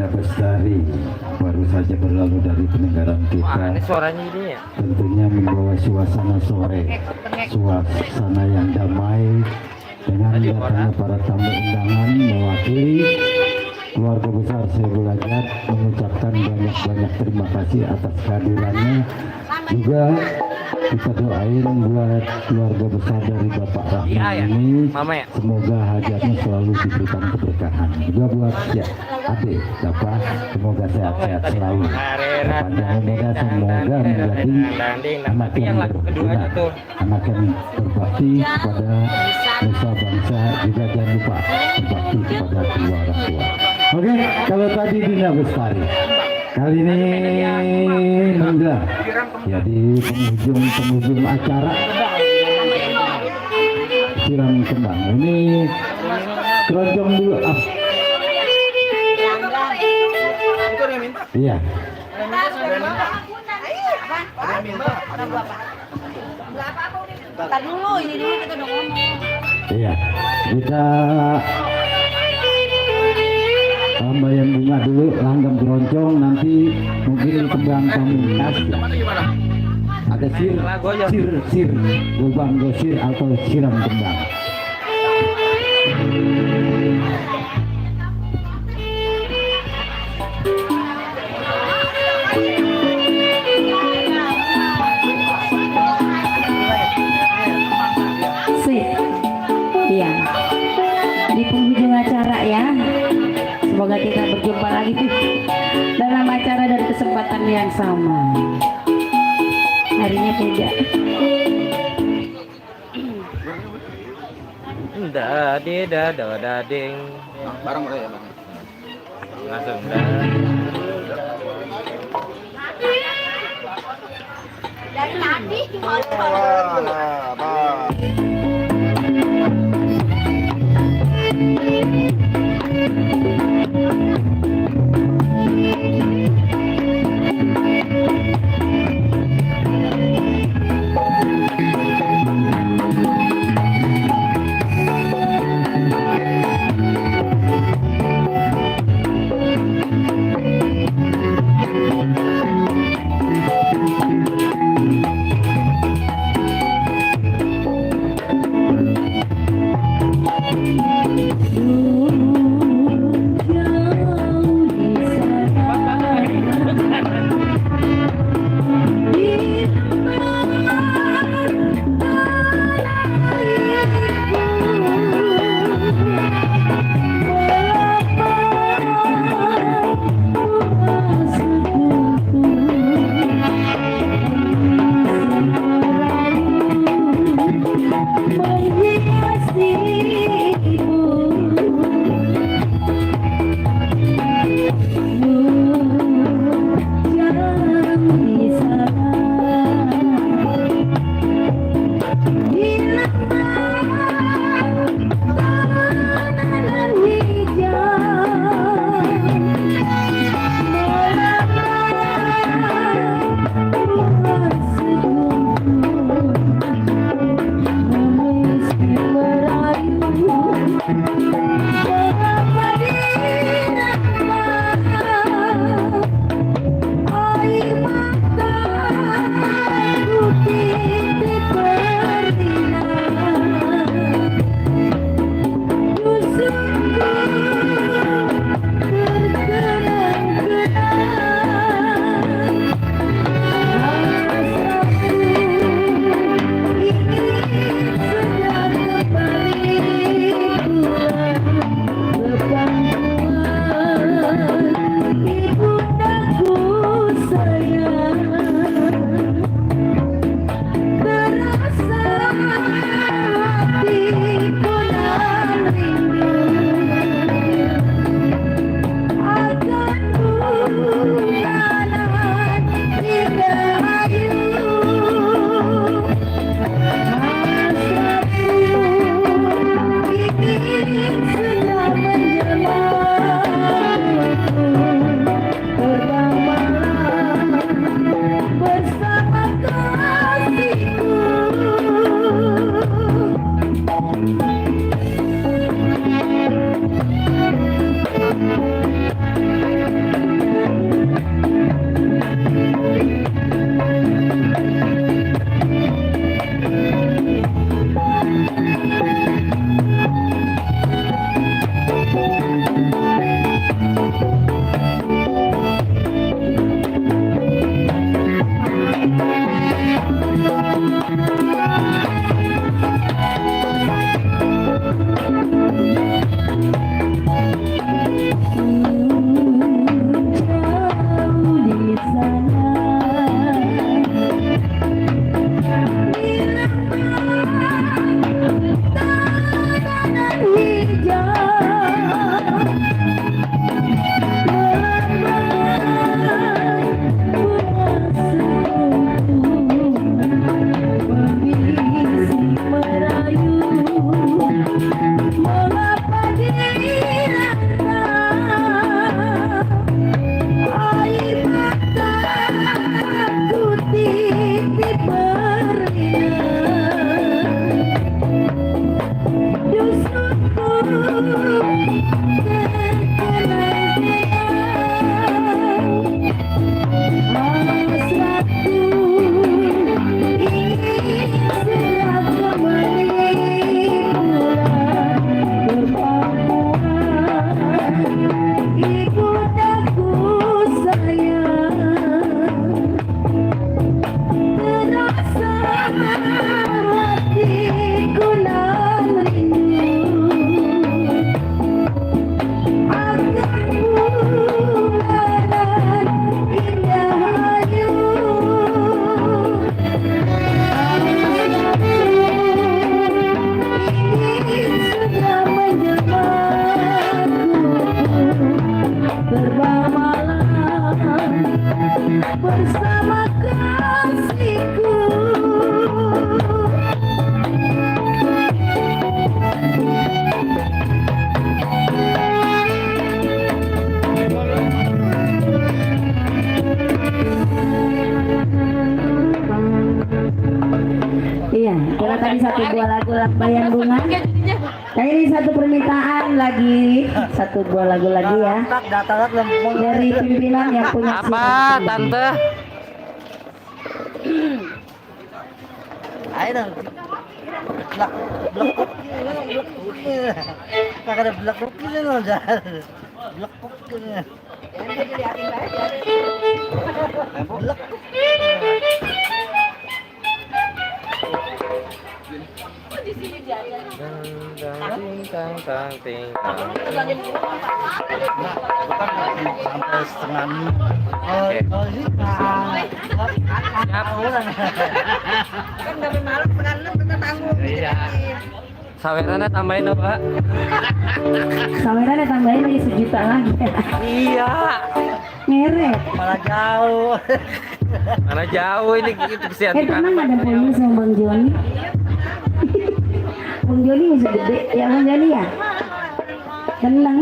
Bestari baru saja berlalu dari peninggalan kita. Suaranya ini ya. Tentunya membawa suasana sore, suasana yang damai dengan datangnya para tamu undangan mewakili keluarga besar Saiful Hajat, mengucapkan banyak-banyak terima kasih atas kehadirannya. Juga kita doain buat keluarga besar dari Bapak Rahman ini, semoga hajatnya selalu diberikan keberkahan. Juga buat adik Bapak, semoga sehat-sehat selalu. Panjang umurnya, semoga menjadi anak yang berguna, anak yang berbakti kepada nusa bangsa. Juga jangan lupa berbakti kepada kedua orang tua. Oke, kalau tadi Dina Bestari, kali ini Nungga jadi penghujung acara siram kembang. Ini keroncong dulu. Iya. Bentar dulu, ini dulu kita udah ngomong. Iya, kita tambahin bunga dulu, langgam keroncong, nanti mungkin tembang pamungkas. Ada sir, lubang gosir atau siram tembang. Iya, di penghujung acara ya. Semoga kita berjumpa lagi dalam acara dan kesempatan yang sama. Harinya beda. Dading. Barang udah ya, Bang. Langsung dah. Dari tadi bersama kasihku. Iya, kalau tadi satu buah lagu Lampayan Bunga. Nah ini satu permintaan lagi, satu buah lagu lagi ya. Dari pimpinan yang punya Apa, Tante? Ayo dong. Blak blak kagak ada blak ini loh jar. Blak ini. Blak. Sampai setengah nih. Oh, ini Sawerannya tambahin apa? Sawerannya tambahin lagi 1 juta lagi. Iya. Ngeret. malah jauh. Mana jauh ini gitu kesian. Tenang ada poinnya sama Bang Joni. Bang Joni masih gede ya Bang Joni ya. Tenang.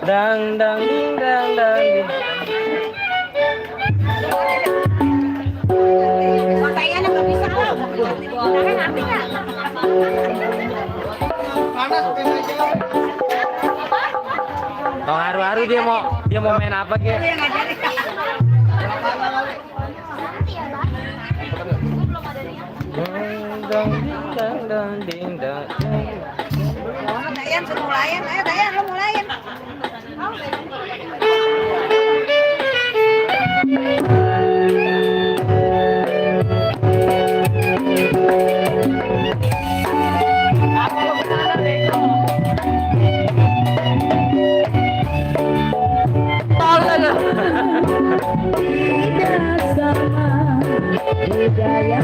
Dang dang ding dang dang ding. Oh, haru-haru dia mau main apa gitu? Dang ding dang dang ding dang. Dayan suruh mulayan, ayo Dayan lo mulayan. Tidak sama budaya.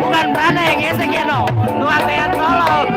Bukan mana yang gesek ya no. Nuang kayak tolong.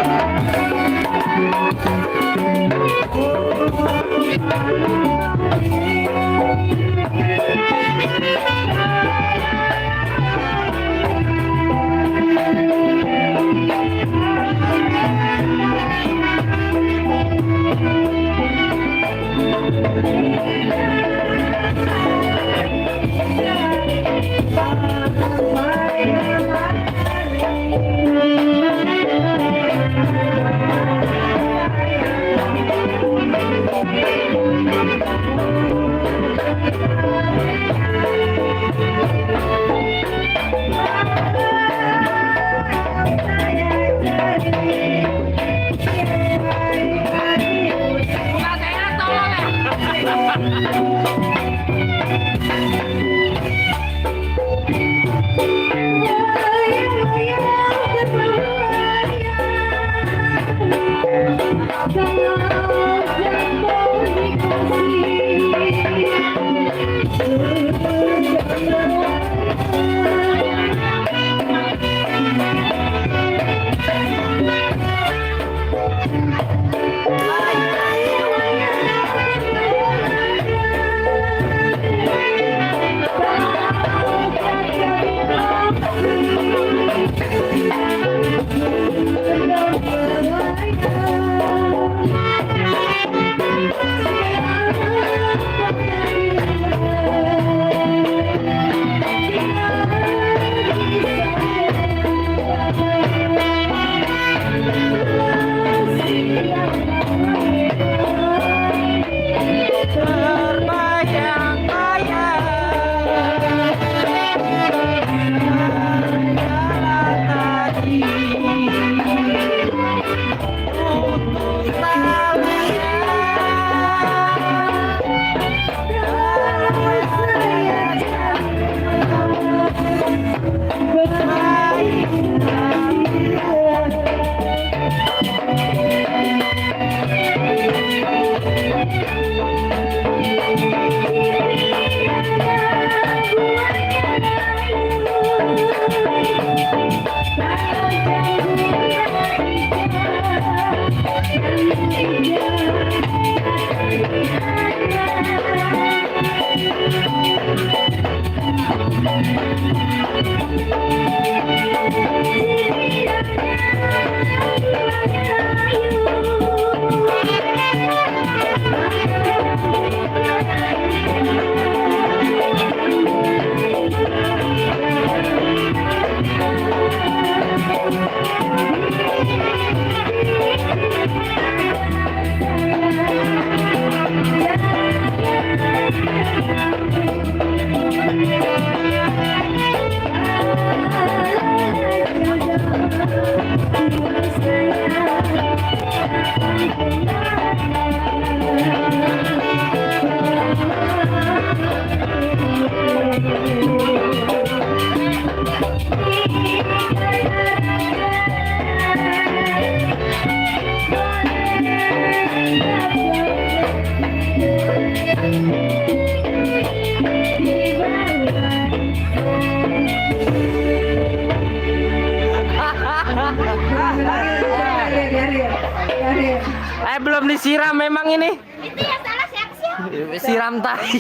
Belum disiram memang ini. Itu yang salah siapa sih? Siram tai.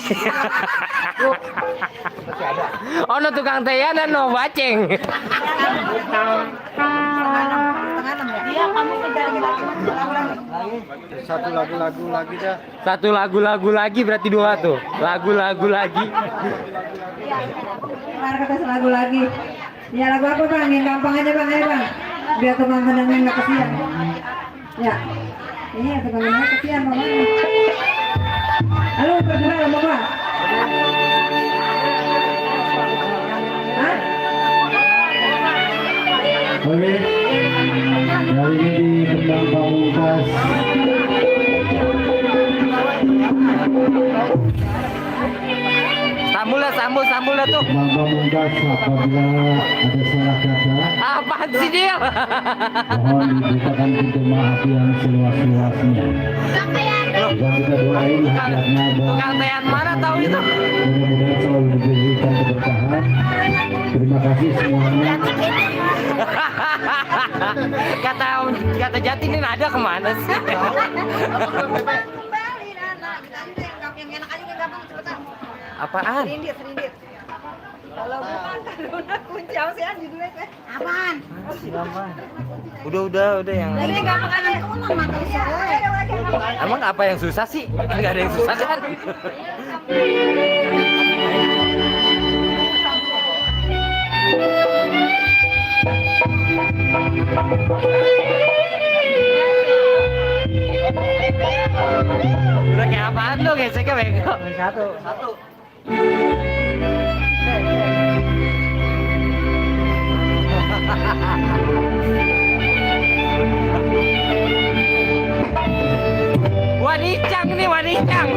Ono tukang teyan dan no baceng. Iya, kamu kejar Satu lagu-lagu lagi dah. Satu lagu-lagu lagi berarti dua tuh. Lagu-lagu lagi. Mari kita selagu lagi. Ya lagu apa bang? Yang gampang aja bang, ya bang. Biar teman-teman yang nggak kesian. Ya. Ini ya teman-teman kesian mamanya. Halo berdua lama bang. Hah? Oke, kali ini di Kendang Pamungkas Sambul lah tuh. Kendang Pamungkas apabila ada salah kata Apaan sih dia? mohon dibukakan pintu maaf yang seluas-luasnya. Juga kita doain hadiahnya Tukang teyan mana tahu itu? mudah-mudahan selalu diberikan keberkahan. Terima kasih semuanya. Kata Jati ini ada kemana sih? Yang enak aja yang gampang cepetan. Apaan? Serindit. Kalau bukan karena kunci apa sih judulnya teh? Apaan? Udah yang. Ini gampang aja. Emang apa yang susah sih? Enggak ada yang susah kan? Udah kayak apaan lo geseknya bego? Satu. Wadicang nih, wadicang.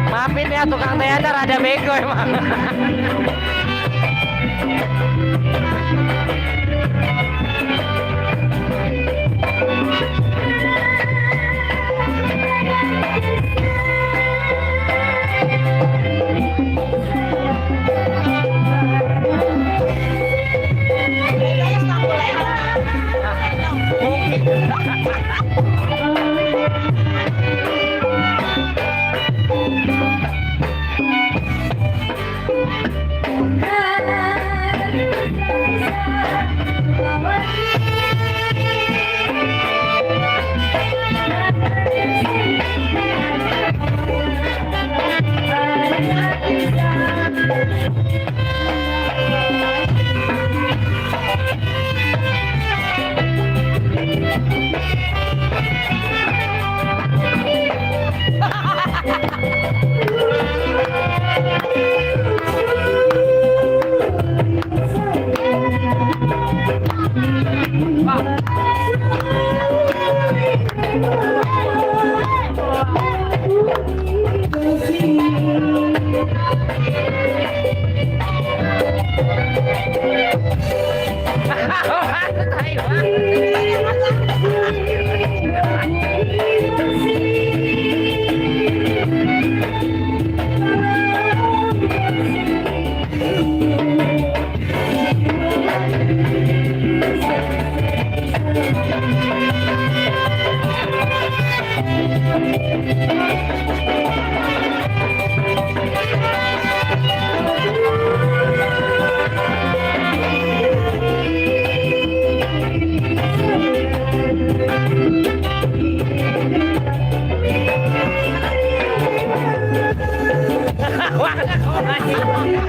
Maafin ya tukang teater ada bego emang.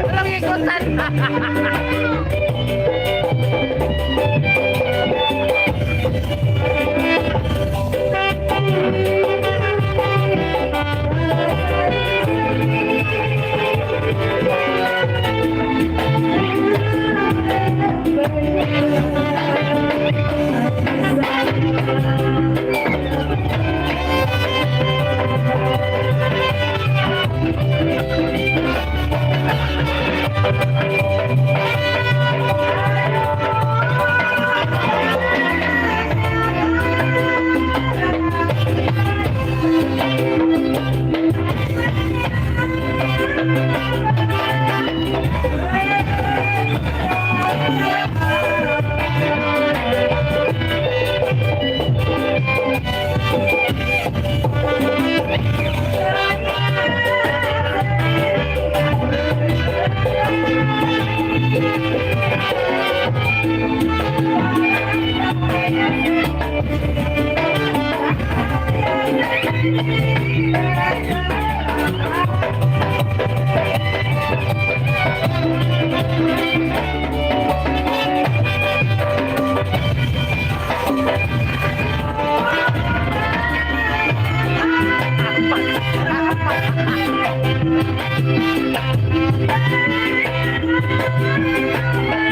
Orang ikutan. Thank you.